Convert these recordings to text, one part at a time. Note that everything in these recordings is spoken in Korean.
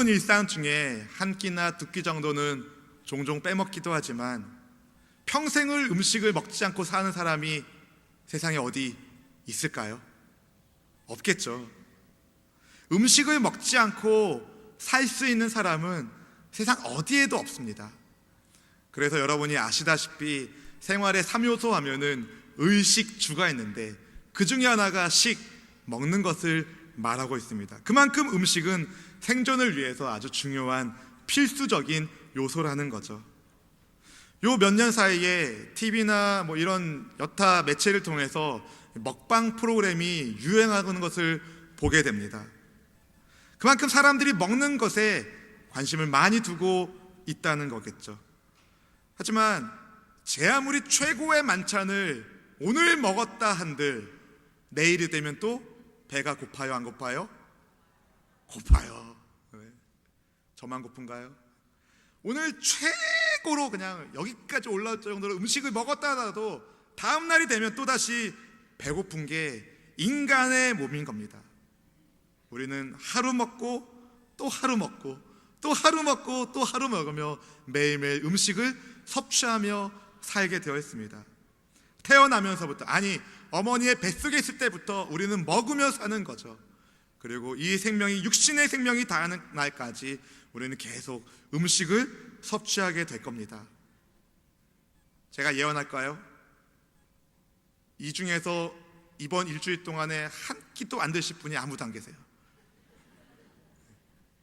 바쁜 일상 중에 한 끼나 두 끼 정도는 종종 빼먹기도 하지만 평생을 음식을 먹지 않고 사는 사람이 세상에 어디 있을까요? 없겠죠. 음식을 먹지 않고 살 수 있는 사람은 세상 어디에도 없습니다. 그래서 여러분이 아시다시피 생활의 3요소 하면은 의식주가 있는데 그 중에 하나가 식, 먹는 것을 말하고 있습니다. 그만큼 음식은 생존을 위해서 아주 중요한 필수적인 요소라는 거죠. 요 몇 년 사이에 TV나 뭐 이런 여타 매체를 통해서 먹방 프로그램이 유행하는 것을 보게 됩니다. 그만큼 사람들이 먹는 것에 관심을 많이 두고 있다는 거겠죠. 하지만 제 아무리 최고의 만찬을 오늘 먹었다 한들 내일이 되면 또 배가 고파요, 안 고파요? 고파요. 네. 저만 고픈가요? 오늘 최고로 그냥 여기까지 올라올 정도로 음식을 먹었다 하더라도 다음 날이 되면 또다시 배고픈 게 인간의 몸인 겁니다. 우리는 하루 먹고 또 하루 먹고 또 하루 먹고 또 하루 먹으며 매일매일 음식을 섭취하며 살게 되어 있습니다. 태어나면서부터, 아니 어머니의 뱃속에 있을 때부터 우리는 먹으며 사는 거죠. 그리고 이 생명이, 육신의 생명이 다하는 날까지 우리는 계속 음식을 섭취하게 될 겁니다. 제가 예언할까요? 이 중에서 이번 일주일 동안에 한 끼도 안 드실 분이 아무도 안 계세요.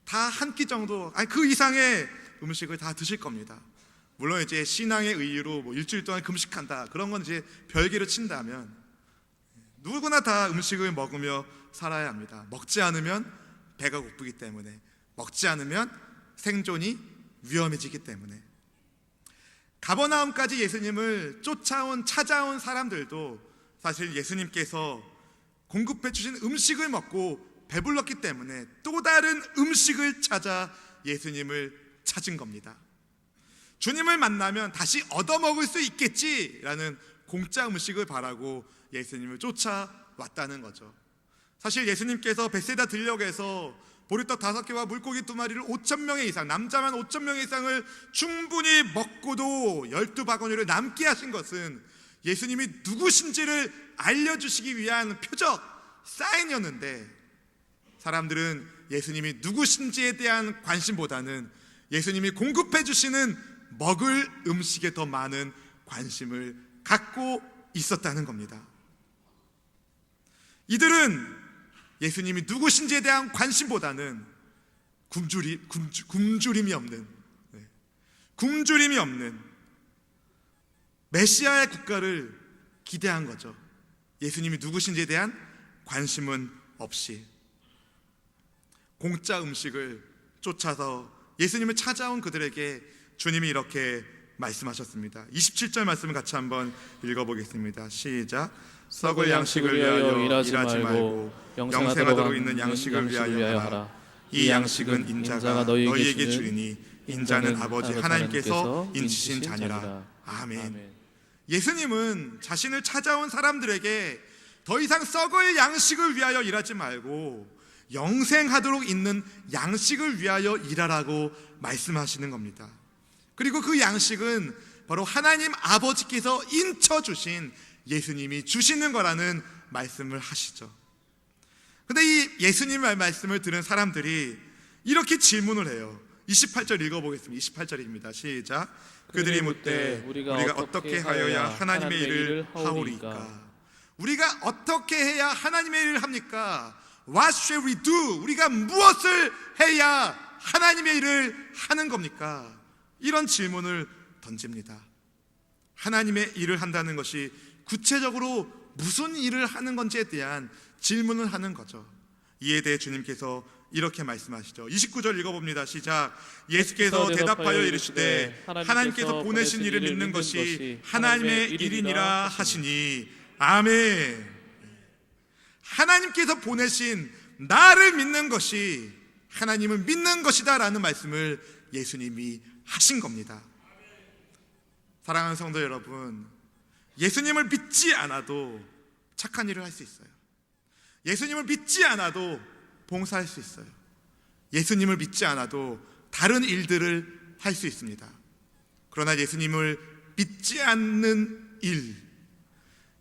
다 한 끼 정도, 아니 그 이상의 음식을 다 드실 겁니다. 물론 이제 신앙의 의의로 뭐 일주일 동안 금식한다, 그런 건 이제 별개로 친다면 누구나 다 음식을 먹으며 살아야 합니다. 먹지 않으면 배가 고프기 때문에, 먹지 않으면 생존이 위험해지기 때문에. 가버나움까지 예수님을 찾아온 사람들도 사실 예수님께서 공급해 주신 음식을 먹고 배불렀기 때문에 또 다른 음식을 찾아 예수님을 찾은 겁니다. 주님을 만나면 다시 얻어먹을 수 있겠지라는 공짜 음식을 바라고 예수님을 쫓아왔다는 거죠. 사실 예수님께서 벳세다 들녘에서 보리떡 5개와 물고기 2마리를 5,000명 이상, 남자만 5,000명 이상을 충분히 먹고도 12바구니를 남게 하신 것은 예수님이 누구신지를 알려주시기 위한 표적, 사인이었는데, 사람들은 예수님이 누구신지에 대한 관심보다는 예수님이 공급해 주시는 먹을 음식에 더 많은 관심을 갖고 있었다는 겁니다. 이들은 예수님이 누구신지에 대한 관심보다는 굶주림이 없는 메시아의 국가를 기대한 거죠. 예수님이 누구신지에 대한 관심은 없이 공짜 음식을 쫓아서 예수님을 찾아온 그들에게 주님이 이렇게 말씀하셨습니다. 27절 말씀을 같이 한번 읽어보겠습니다. 시작. 썩을 양식을 위하여 일하지 말고 영생하도록 있는 양식을 위하여 하라. 이 양식은 인자가 너희에게 주리니 인자는 아버지 하나님께서 인치신 자니라. 아멘. 예수님은 자신을 찾아온 사람들에게 더 이상 썩을 양식을 위하여 일하지 말고 영생하도록 있는 양식을 위하여 일하라고 말씀하시는 겁니다. 그리고 그 양식은 바로 하나님 아버지께서 인쳐주신 예수님이 주시는 거라는 말씀을 하시죠. 근데 이 예수님의 말씀을 들은 사람들이 이렇게 질문을 해요. 28절 읽어보겠습니다. 28절입니다. 시작. 그들이 묻되 우리가 어떻게 하여야 하나님의 일을 하오리까? 우리가 어떻게 해야 하나님의 일을 합니까? What shall we do? 우리가 무엇을 해야 하나님의 일을 하는 겁니까? 이런 질문을 던집니다. 하나님의 일을 한다는 것이 구체적으로 무슨 일을 하는 건지에 대한 질문을 하는 거죠. 이에 대해 주님께서 이렇게 말씀하시죠. 29절 읽어봅니다. 시작. 예수께서 대답하여 이르시되 하나님께서 보내신 이를 믿는 것이 하나님의 일이니라 하시니. 아멘. 하나님께서 보내신 나를 믿는 것이 하나님을 믿는 것이다 라는 말씀을 예수님이 하신 겁니다. 사랑하는 성도 여러분, 예수님을 믿지 않아도 착한 일을 할 수 있어요. 예수님을 믿지 않아도 봉사할 수 있어요. 예수님을 믿지 않아도 다른 일들을 할 수 있습니다. 그러나 예수님을 믿지 않는 일,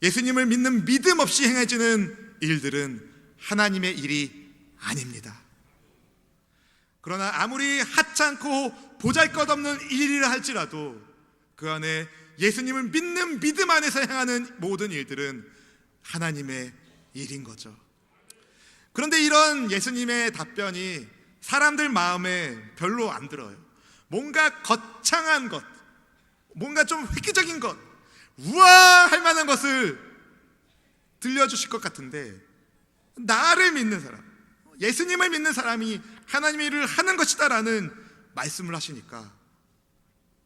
예수님을 믿는 믿음 없이 행해지는 일들은 하나님의 일이 아닙니다. 그러나 아무리 하찮고 보잘것없는 일이라 할지라도 그 안에 예수님을 믿는 믿음 안에서 행하는 모든 일들은 하나님의 일인 거죠. 그런데 이런 예수님의 답변이 사람들 마음에 별로 안 들어요. 뭔가 거창한 것, 뭔가 좀 획기적인 것, 우와 할 만한 것을 들려주실 것 같은데, 나를 믿는 사람, 예수님을 믿는 사람이 하나님의 일을 하는 것이다 라는 말씀을 하시니까,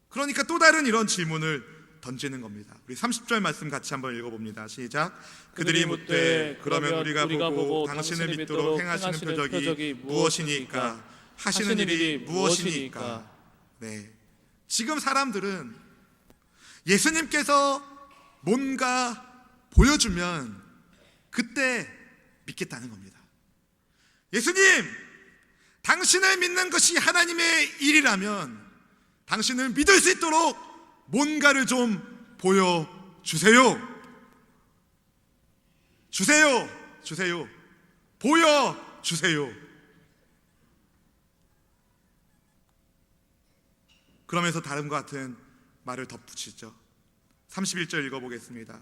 그러니까 또 다른 이런 질문을 던지는 겁니다. 우리 30절 말씀 같이 한번 읽어봅니다. 시작. 그들이 묻되 그러면 우리가 보고 당신을 믿도록 행하시는 표적이 무엇이니까? 하시는 일이 무엇이니까? 네, 지금 사람들은 예수님께서 뭔가 보여주면 그때 믿겠다는 겁니다. 예수님, 당신을 믿는 것이 하나님의 일이라면 당신을 믿을 수 있도록 뭔가를 좀 보여주세요. 주세요. 보여주세요. 그러면서 다른 것 같은 말을 덧붙이죠. 31절 읽어보겠습니다.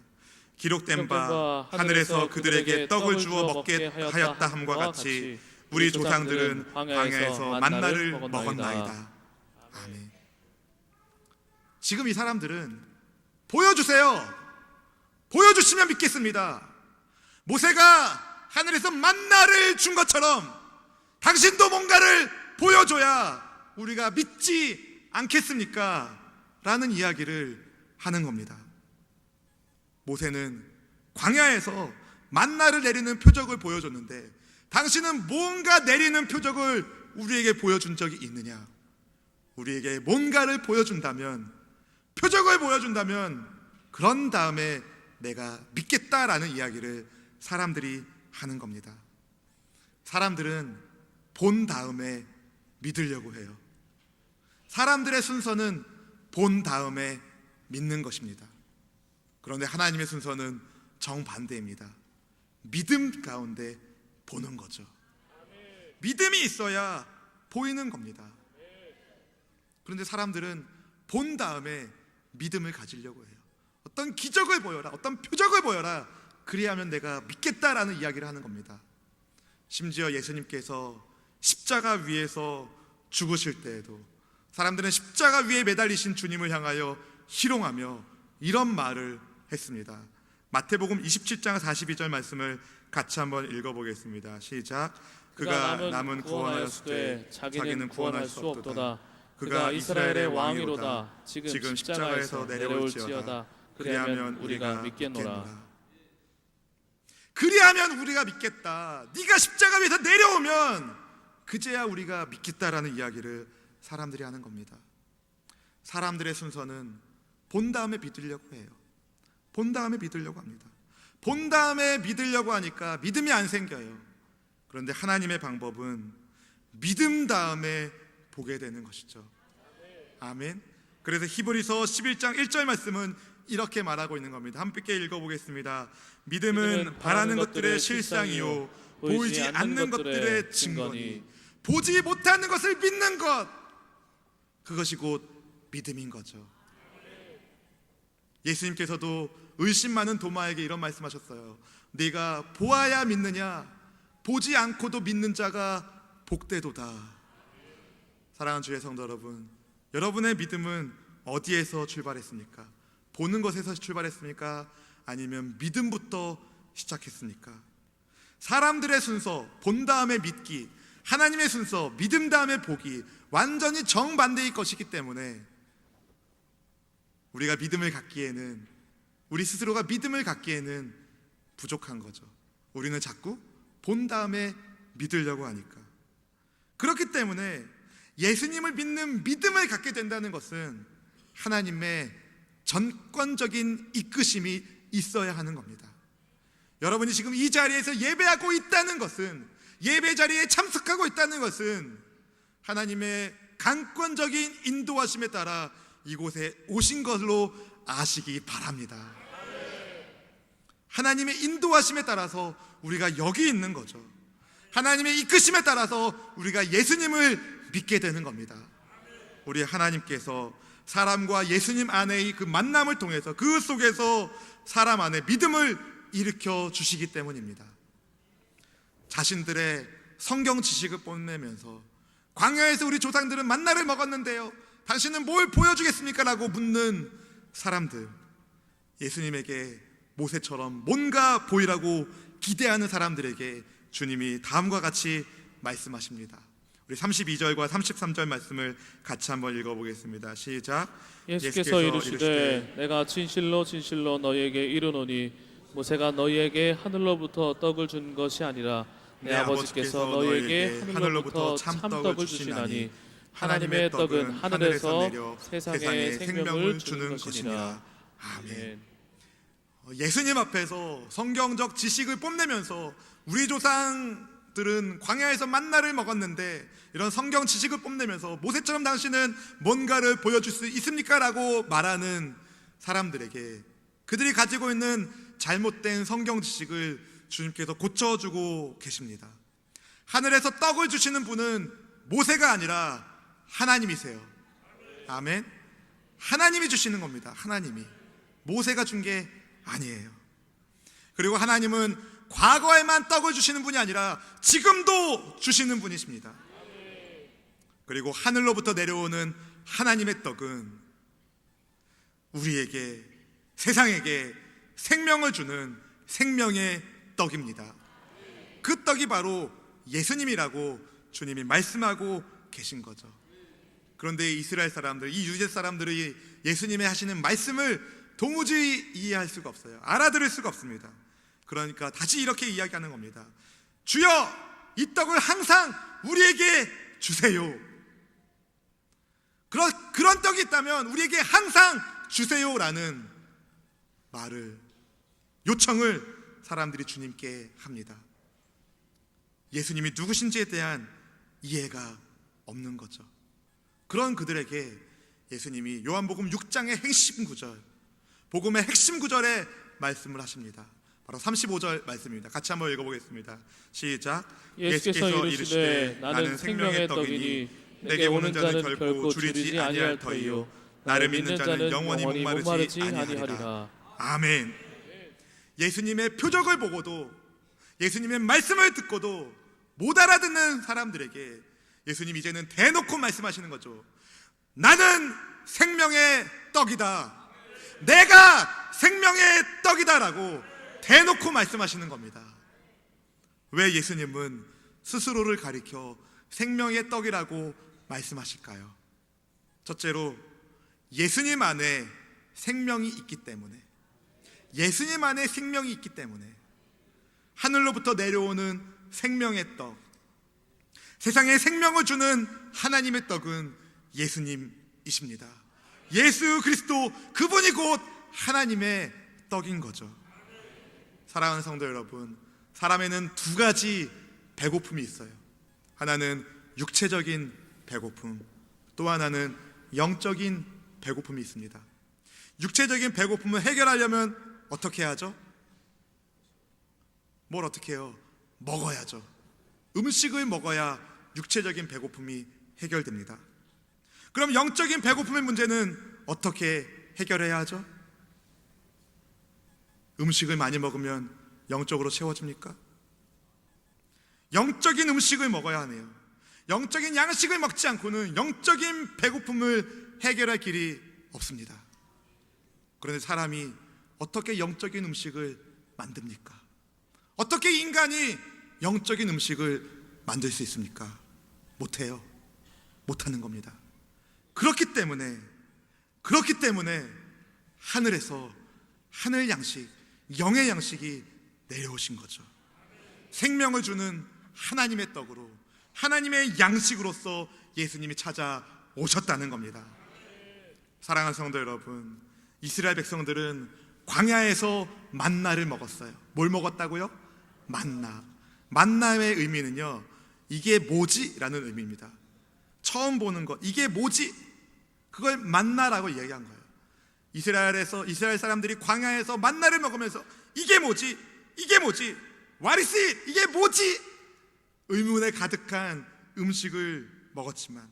기록된 바 하늘에서 그들에게 떡을 주어 먹게 하였다 함과 같이 우리 조상들은 광야에서 만나를 먹었나이다. 아멘. 지금 이 사람들은 보여주세요, 보여주시면 믿겠습니다. 모세가 하늘에서 만나를 준 것처럼 당신도 뭔가를 보여줘야 우리가 믿지 않겠습니까? 라는 이야기를 하는 겁니다. 모세는 광야에서 만나를 내리는 표적을 보여줬는데 당신은 뭔가 내리는 표적을 우리에게 보여준 적이 있느냐? 우리에게 뭔가를 보여준다면, 표적을 보여준다면 그런 다음에 내가 믿겠다라는 이야기를 사람들이 하는 겁니다. 사람들은 본 다음에 믿으려고 해요. 사람들의 순서는 본 다음에 믿는 것입니다. 그런데 하나님의 순서는 정반대입니다. 믿음 가운데 보는 거죠. 믿음이 있어야 보이는 겁니다. 그런데 사람들은 본 다음에 믿음을 가지려고 해요. 어떤 기적을 보여라, 어떤 표적을 보여라, 그리하면 내가 믿겠다라는 이야기를 하는 겁니다. 심지어 예수님께서 십자가 위에서 죽으실 때에도 사람들은 십자가 위에 매달리신 주님을 향하여 희롱하며 이런 말을 했습니다. 마태복음 27장 42절 말씀을 같이 한번 읽어보겠습니다. 시작. 그가 남은 구원하였으되 자기는 구원할 수 없도다. 그가 이스라엘의 왕이로다. 지금 십자가에서 내려올지어다. 그리하면 우리가 믿겠노라. 그리하면 우리가 믿겠다. 네가 십자가 위에서 내려오면 그제야 우리가 믿겠다라는 이야기를 사람들이 하는 겁니다. 사람들의 순서는 본 다음에 믿으려고 해요. 본 다음에 믿으려고 합니다. 본 다음에 믿으려고 하니까 믿음이 안 생겨요. 그런데 하나님의 방법은 믿음 다음에 보게 되는 것이죠. 아멘. 그래서 히브리서 11장 1절 말씀은 이렇게 말하고 있는 겁니다. 함께 읽어보겠습니다. 믿음은 바라는 것들의 실상이요 보이지 않는 것들의 증거니, 보지 못하는 것을 믿는 것, 그것이 곧 믿음인 거죠. 예수님께서도 의심 많은 도마에게 이런 말씀하셨어요. 네가 보아야 믿느냐? 보지 않고도 믿는 자가 복되도다. 사랑하는 주의 성도 여러분, 여러분의 믿음은 어디에서 출발했습니까? 보는 것에서 출발했습니까? 아니면 믿음부터 시작했습니까? 사람들의 순서, 본 다음에 믿기, 하나님의 순서, 믿음 다음에 보기, 완전히 정반대의 것이기 때문에 우리가 믿음을 갖기에는, 우리 스스로가 믿음을 갖기에는 부족한 거죠. 우리는 자꾸 본 다음에 믿으려고 하니까. 그렇기 때문에 예수님을 믿는 믿음을 갖게 된다는 것은 하나님의 전권적인 이끄심이 있어야 하는 겁니다. 여러분이 지금 이 자리에서 예배하고 있다는 것은, 예배 자리에 참석하고 있다는 것은 하나님의 강권적인 인도하심에 따라 이곳에 오신 것으로 아시기 바랍니다. 하나님의 인도하심에 따라서 우리가 여기 있는 거죠. 하나님의 이끄심에 따라서 우리가 예수님을 믿게 되는 겁니다. 우리 하나님께서 사람과 예수님 안의 그 만남을 통해서 그 속에서 사람 안에 믿음을 일으켜 주시기 때문입니다. 자신들의 성경 지식을 뽐내면서 광야에서 우리 조상들은 만나를 먹었는데요, 당신은 뭘 보여주겠습니까? 라고 묻는 사람들, 예수님에게 모세처럼 뭔가 보이라고 기대하는 사람들에게 주님이 다음과 같이 말씀하십니다. 우리 32절과 33절 말씀을 같이 한번 읽어보겠습니다. 시작. 예수께서 이르시되 내가 진실로 진실로 너희에게 이르노니 모세가 너희에게 하늘로부터 떡을 준 것이 아니라 내 아버지께서 너희에게 하늘로부터 참떡을 주시나니 하나님의 떡은 하늘에서 내려 세상에 생명을 주는 것이니라. 아멘. 예수님 앞에서 성경적 지식을 뽐내면서 우리 조상들은 광야에서 만나를 먹었는데 이런 성경 지식을 뽐내면서 모세처럼 당신은 뭔가를 보여줄 수 있습니까? 라고 말하는 사람들에게 그들이 가지고 있는 잘못된 성경 지식을 주님께서 고쳐주고 계십니다. 하늘에서 떡을 주시는 분은 모세가 아니라 하나님이세요. 아멘. 하나님이 주시는 겁니다. 하나님이. 모세가 준 게 아니에요. 그리고 하나님은 과거에만 떡을 주시는 분이 아니라 지금도 주시는 분이십니다. 그리고 하늘로부터 내려오는 하나님의 떡은 우리에게, 세상에게 생명을 주는 생명의 떡입니다. 그 떡이 바로 예수님이라고 주님이 말씀하고 계신 거죠. 그런데 이스라엘 사람들, 이 유대 사람들이 예수님의 하시는 말씀을 도무지 이해할 수가 없어요. 알아들을 수가 없습니다. 그러니까 다시 이렇게 이야기하는 겁니다. 주여, 이 떡을 항상 우리에게 주세요. 그런 떡이 있다면 우리에게 항상 주세요라는 말을, 요청을 사람들이 주님께 합니다. 예수님이 누구신지에 대한 이해가 없는 거죠. 그런 그들에게 예수님이 요한복음 6장의 핵심 구절, 복음의 핵심 구절에 말씀을 하십니다. 바로 35절 말씀입니다. 같이 한번 읽어보겠습니다. 시작. 예수께서 이르시되 나는 생명의 떡이니 내게 오는 자는 결코 줄이지 아니할 터이요 나를 믿는 자는 영원히 목마르지 아니하리라. 아멘. 예수님의 표적을 보고도, 예수님의 말씀을 듣고도 못 알아듣는 사람들에게 예수님 이제는 대놓고 말씀하시는 거죠. 나는 생명의 떡이다. 내가 생명의 떡이다라고 대놓고 말씀하시는 겁니다. 왜 예수님은 스스로를 가리켜 생명의 떡이라고 말씀하실까요? 첫째로 예수님 안에 생명이 있기 때문에, 예수님 안에 생명이 있기 때문에 하늘로부터 내려오는 생명의 떡, 세상에 생명을 주는 하나님의 떡은 예수님이십니다. 예수 그리스도, 그분이 곧 하나님의 떡인 거죠. 사랑하는 성도 여러분, 사람에는 두 가지 배고픔이 있어요. 하나는 육체적인 배고픔, 또 하나는 영적인 배고픔이 있습니다. 육체적인 배고픔을 해결하려면 어떻게 하죠? 뭘 어떻게 해요? 먹어야죠. 음식을 먹어야 육체적인 배고픔이 해결됩니다. 그럼 영적인 배고픔의 문제는 어떻게 해결해야 하죠? 음식을 많이 먹으면 영적으로 채워집니까? 영적인 음식을 먹어야 하네요. 영적인 양식을 먹지 않고는 영적인 배고픔을 해결할 길이 없습니다. 그런데 사람이 어떻게 영적인 음식을 만듭니까? 어떻게 인간이 영적인 음식을 만들 수 있습니까? 못해요. 못하는 겁니다. 그렇기 때문에 하늘에서 하늘 양식, 영의 양식이 내려오신 거죠. 생명을 주는 하나님의 떡으로, 하나님의 양식으로서 예수님이 찾아오셨다는 겁니다. 사랑하는 성도 여러분, 이스라엘 백성들은 광야에서 만나를 먹었어요. 뭘 먹었다고요? 만나. 만나의 의미는요, 이게 뭐지? 라는 의미입니다. 처음 보는 것, 이게 뭐지? 그걸 만나라고 이야기한 거예요. 이스라엘 사람들이 광야에서 만나를 먹으면서 이게 뭐지? 이게 뭐지? What is it? 이게 뭐지? 의문에 가득한 음식을 먹었지만,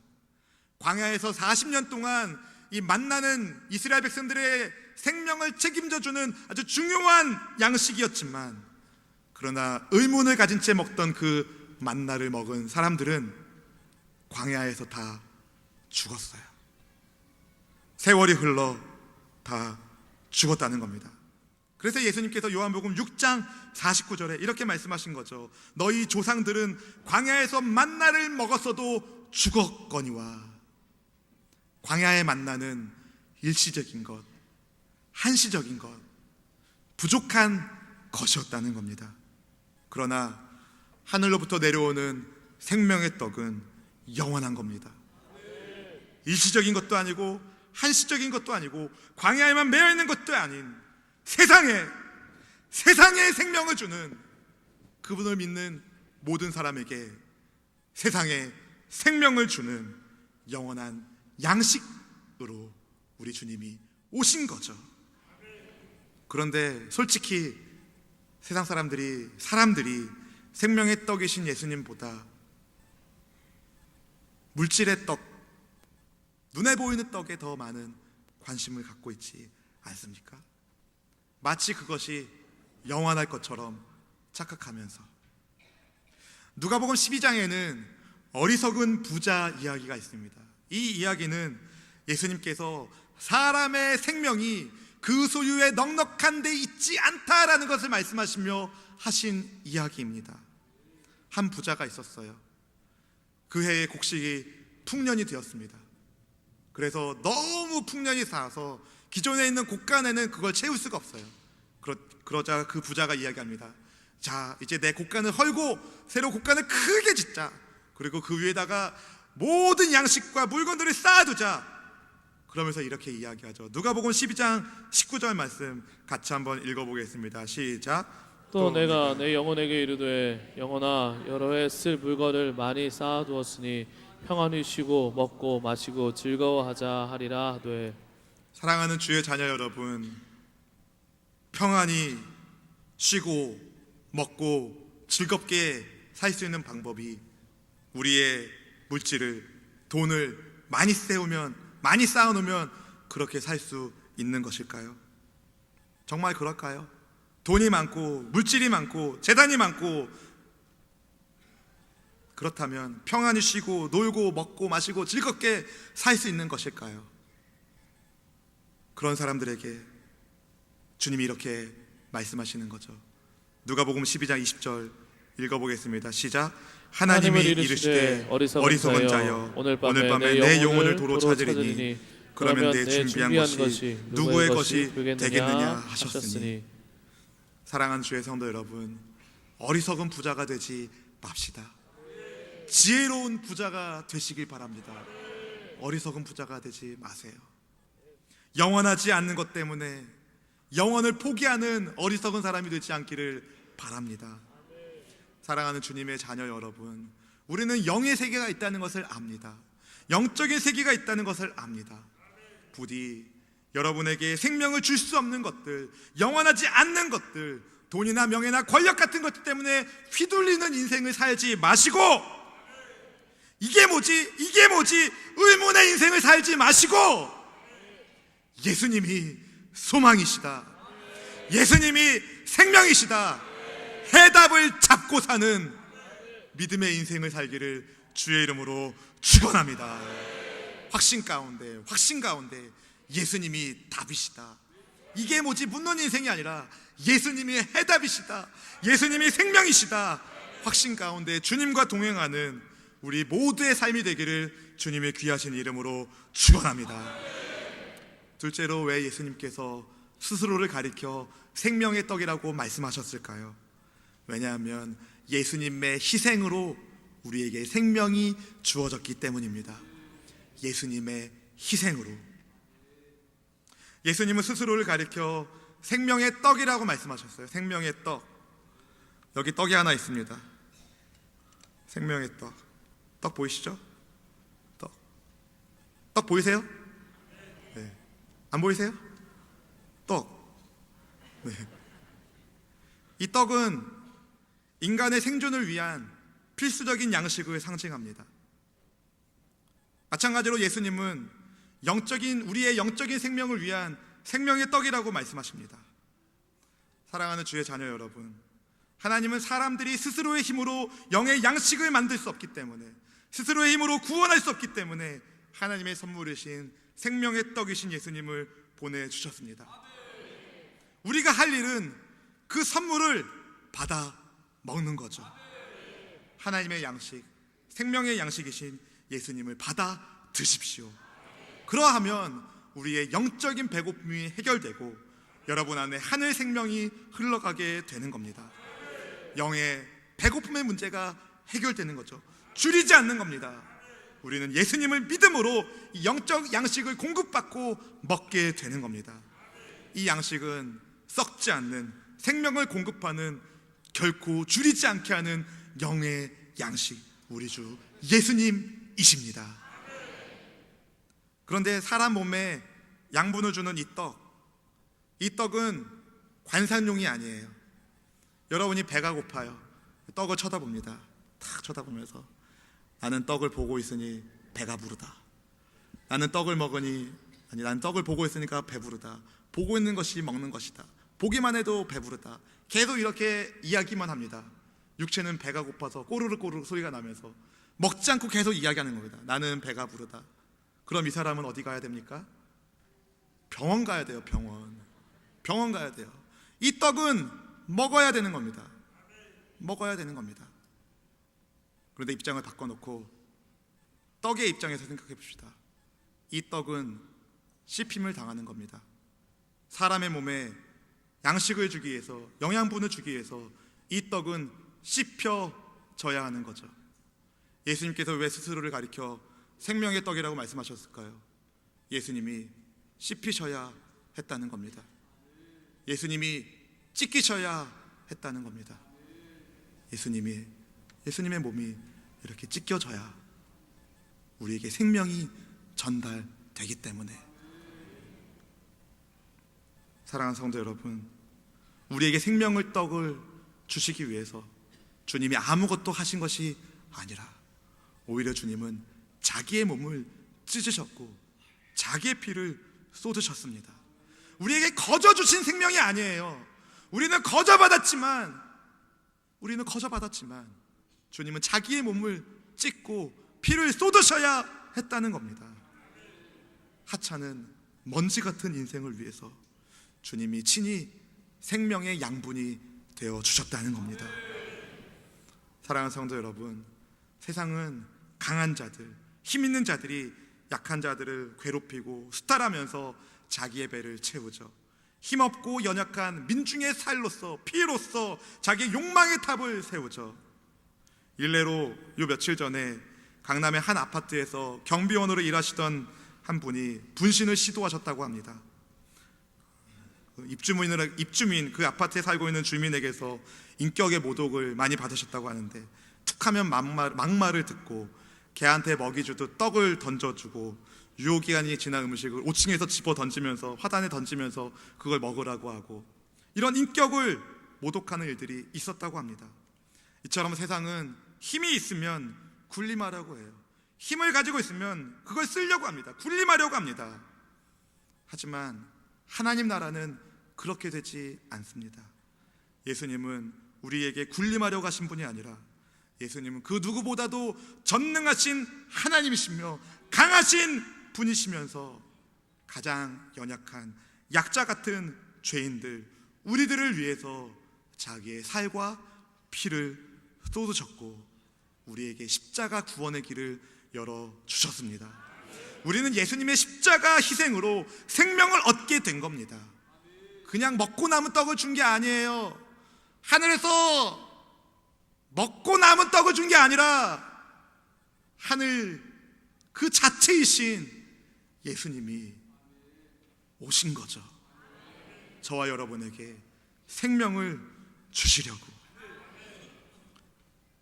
광야에서 40년 동안 이 만나는 이스라엘 백성들의 생명을 책임져주는 아주 중요한 양식이었지만, 그러나 의문을 가진 채 먹던 그 만나를 먹은 사람들은 광야에서 다 죽었어요. 세월이 흘러 다 죽었다는 겁니다. 그래서 예수님께서 요한복음 6장 49절에 이렇게 말씀하신 거죠. 너희 조상들은 광야에서 만나를 먹었어도 죽었거니와. 광야의 만나는 일시적인 것, 한시적인 것, 부족한 것이었다는 겁니다. 그러나 하늘로부터 내려오는 생명의 떡은 영원한 겁니다. 일시적인 것도 아니고 한시적인 것도 아니고 광야에만 매여 있는 것도 아닌 세상에 생명을 주는, 그분을 믿는 모든 사람에게 세상에 생명을 주는 영원한 양식으로 우리 주님이 오신 거죠. 그런데 솔직히 세상 사람들이 생명의 떡이신 예수님보다 물질의 떡, 눈에 보이는 떡에 더 많은 관심을 갖고 있지 않습니까? 마치 그것이 영원할 것처럼 착각하면서. 누가복음 12장에는 어리석은 부자 이야기가 있습니다. 이 이야기는 예수님께서 사람의 생명이 그 소유에 넉넉한 데 있지 않다라는 것을 말씀하시며 하신 이야기입니다. 한 부자가 있었어요. 그 해에 곡식이 풍년이 되었습니다. 그래서 너무 풍년이 쌓아서 기존에 있는 곡간에는 그걸 채울 수가 없어요. 그러자 그 부자가 이야기합니다. 자, 이제 내 곡간을 헐고 새로 곡간을 크게 짓자. 그리고 그 위에다가 모든 양식과 물건들을 쌓아두자. 그러면서 이렇게 이야기하죠. 누가복음 12장 19절 말씀 같이 한번 읽어보겠습니다. 시작. 또 내가 내 영혼에게 이르되 영혼아 여러 해 쓸 물건을 많이 쌓아두었으니 평안히 쉬고 먹고 마시고 즐거워하자 하리라 하되. 사랑하는 주의 자녀 여러분, 평안히 쉬고 먹고 즐겁게 살 수 있는 방법이 우리의 물질을, 돈을 많이 쌓아놓으면 그렇게 살 수 있는 것일까요? 정말 그럴까요? 돈이 많고 물질이 많고 재산이 많고 그렇다면 평안히 쉬고 놀고 먹고 마시고 즐겁게 살 수 있는 것일까요? 그런 사람들에게 주님이 이렇게 말씀하시는 거죠. 누가복음 12장 20절 읽어보겠습니다. 시작. 하나님이 이르시되 어리석은 자여 오늘 밤에 내 영혼을 도로 찾으리니 그러면 내 준비한 것이 누구의 것이 되겠느냐 하셨으니. 사랑하는 주의 성도 여러분, 어리석은 부자가 되지 맙시다. 지혜로운 부자가 되시길 바랍니다. 어리석은 부자가 되지 마세요. 영원하지 않는 것 때문에 영원을 포기하는 어리석은 사람이 되지 않기를 바랍니다. 사랑하는 주님의 자녀 여러분, 우리는 영의 세계가 있다는 것을 압니다. 영적인 세계가 있다는 것을 압니다. 부디 여러분에게 생명을 줄 수 없는 것들, 영원하지 않는 것들, 돈이나 명예나 권력 같은 것들 때문에 휘둘리는 인생을 살지 마시고, 이게 뭐지? 의문의 인생을 살지 마시고, 예수님이 소망이시다, 예수님이 생명이시다, 해답을 잡고 사는 믿음의 인생을 살기를 주의 이름으로 축원합니다. 확신 가운데 예수님이 답이시다. 이게 뭐지? 묻는 인생이 아니라 예수님이 해답이시다, 예수님이 생명이시다. 확신 가운데 주님과 동행하는 우리 모두의 삶이 되기를 주님의 귀하신 이름으로 축원합니다. 둘째로, 왜 예수님께서 스스로를 가리켜 생명의 떡이라고 말씀하셨을까요? 왜냐하면 예수님의 희생으로 우리에게 생명이 주어졌기 때문입니다. 예수님의 희생으로. 예수님은 스스로를 가리켜 생명의 떡이라고 말씀하셨어요. 생명의 떡. 여기 떡이 하나 있습니다. 생명의 떡. 떡 보이시죠? 떡. 떡 보이세요? 네. 안 보이세요? 떡. 네. 이 떡은 인간의 생존을 위한 필수적인 양식을 상징합니다. 마찬가지로 예수님은 우리의 영적인 생명을 위한 생명의 떡이라고 말씀하십니다. 사랑하는 주의 자녀 여러분, 하나님은 사람들이 스스로의 힘으로 영의 양식을 만들 수 없기 때문에, 스스로의 힘으로 구원할 수 없기 때문에 하나님의 선물이신 생명의 떡이신 예수님을 보내주셨습니다. 우리가 할 일은 그 선물을 받아 먹는 거죠. 하나님의 양식, 생명의 양식이신 예수님을 받아 드십시오. 그러하면 우리의 영적인 배고픔이 해결되고 여러분 안에 하늘 생명이 흘러가게 되는 겁니다. 영의 배고픔의 문제가 해결되는 거죠. 줄이지 않는 겁니다. 우리는 예수님을 믿음으로 이 영적 양식을 공급받고 먹게 되는 겁니다. 이 양식은 썩지 않는 생명을 공급하는, 결코 줄이지 않게 하는 영의 양식, 우리 주 예수님이십니다. 그런데 사람 몸에 양분을 주는 이 떡은 관상용이 아니에요. 여러분이 배가 고파요. 떡을 쳐다봅니다. 탁 쳐다보면서 나는 떡을 보고 있으니 배가 부르다. 나는 떡을 보고 있으니까 배부르다. 보고 있는 것이 먹는 것이다. 보기만 해도 배부르다. 계속 이렇게 이야기만 합니다. 육체는 배가 고파서 꼬르륵 꼬르륵 소리가 나면서 먹지 않고 계속 이야기하는 겁니다. 나는 배가 부르다. 그럼 이 사람은 어디 가야 됩니까? 병원 가야 돼요. 병원 가야 돼요. 이 떡은 먹어야 되는 겁니다. 먹어야 되는 겁니다. 그런데 입장을 바꿔놓고 떡의 입장에서 생각해 봅시다. 이 떡은 씹힘을 당하는 겁니다. 사람의 몸에 양식을 주기 위해서, 영양분을 주기 위해서 이 떡은 씹혀져야 하는 거죠. 예수님께서 왜 스스로를 가리켜 생명의 떡이라고 말씀하셨을까요? 예수님이 씹히셔야 했다는 겁니다. 예수님이 찢기셔야 했다는 겁니다. 예수님의 몸이 이렇게 찢겨져야 우리에게 생명이 전달되기 때문에. 사랑하는 성도 여러분, 우리에게 생명의 떡을 주시기 위해서 주님이 아무것도 하신 것이 아니라 오히려 주님은 자기의 몸을 찢으셨고 자기의 피를 쏟으셨습니다. 우리에게 거저 주신 생명이 아니에요. 우리는 거저 받았지만 주님은 자기의 몸을 찢고 피를 쏟으셔야 했다는 겁니다. 하찮은 먼지 같은 인생을 위해서 주님이 친히 생명의 양분이 되어 주셨다는 겁니다. 사랑하는 성도 여러분, 세상은 강한 자들, 힘 있는 자들이 약한 자들을 괴롭히고 수탈하면서 자기의 배를 채우죠. 힘없고 연약한 민중의 살로서, 피로서 자기의 욕망의 탑을 세우죠. 일례로 요 며칠 전에 강남의 한 아파트에서 경비원으로 일하시던 한 분이 분신을 시도하셨다고 합니다. 입주민, 그 아파트에 살고 있는 주민에게서 인격의 모독을 많이 받으셨다고 하는데, 툭하면 막말을 듣고 개한테 먹이 주듯 떡을 던져주고 유효기간이 지난 음식을 5층에서 집어 던지면서, 화단에 던지면서 그걸 먹으라고 하고, 이런 인격을 모독하는 일들이 있었다고 합니다. 이처럼 세상은 힘이 있으면 군림하려고 해요. 힘을 가지고 있으면 그걸 쓰려고 합니다. 군림하려고 합니다. 하지만 하나님 나라는 그렇게 되지 않습니다. 예수님은 우리에게 군림하려고 하신 분이 아니라 예수님은 그 누구보다도 전능하신 하나님이시며 강하신 분이시면서 가장 연약한 약자 같은 죄인들, 우리들을 위해서 자기의 살과 피를 쏟으셨고 우리에게 십자가 구원의 길을 열어주셨습니다. 우리는 예수님의 십자가 희생으로 생명을 얻게 된 겁니다. 그냥 먹고 남은 떡을 준 게 아니에요. 하늘에서 먹고 남은 떡을 준 게 아니라 하늘 그 자체이신 예수님이 오신 거죠. 저와 여러분에게 생명을 주시려고.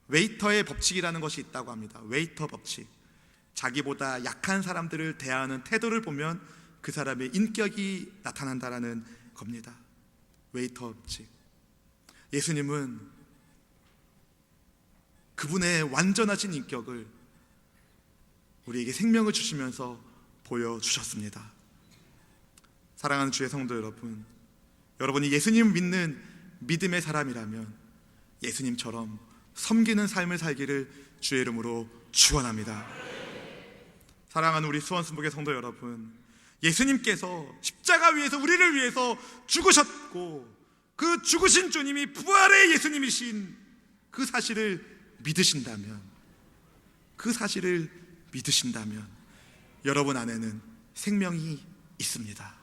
웨이터의 법칙이라는 것이 있다고 합니다. 웨이터 법칙. 자기보다 약한 사람들을 대하는 태도를 보면 그 사람의 인격이 나타난다라는 겁니다. 웨이터직. 예수님은 그분의 완전하신 인격을 우리에게 생명을 주시면서 보여주셨습니다. 사랑하는 주의 성도 여러분, 여러분이 예수님 믿는 믿음의 사람이라면 예수님처럼 섬기는 삶을 살기를 주의 이름으로 축원합니다. 사랑하는 우리 수원순복의 성도 여러분, 예수님께서 십자가 위에서 우리를 위해서 죽으셨고 그 죽으신 주님이 부활의 예수님이신 그 사실을 믿으신다면, 여러분 안에는 생명이 있습니다.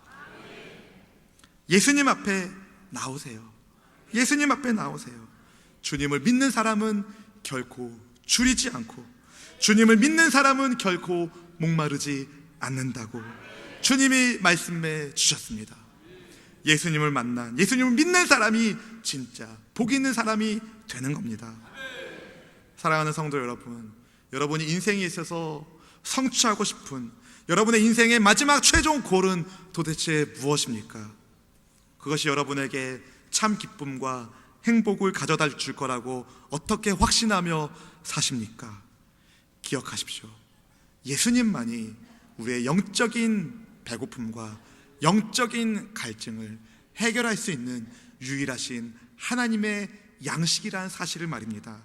예수님 앞에 나오세요. 예수님 앞에 나오세요. 주님을 믿는 사람은 결코 줄이지 않고, 주님을 믿는 사람은 결코 목마르지 않는다고 주님이 말씀해 주셨습니다. 예수님을 만난, 예수님을 믿는 사람이 진짜 복 있는 사람이 되는 겁니다. 사랑하는 성도 여러분, 여러분이 인생에 있어서 성취하고 싶은 여러분의 인생의 마지막 최종 골은 도대체 무엇입니까? 그것이 여러분에게 참 기쁨과 행복을 가져다 줄 거라고 어떻게 확신하며 사십니까? 기억하십시오. 예수님만이 우리의 영적인 배고픔과 영적인 갈증을 해결할 수 있는 유일하신 하나님의 양식이라는 사실을 말입니다.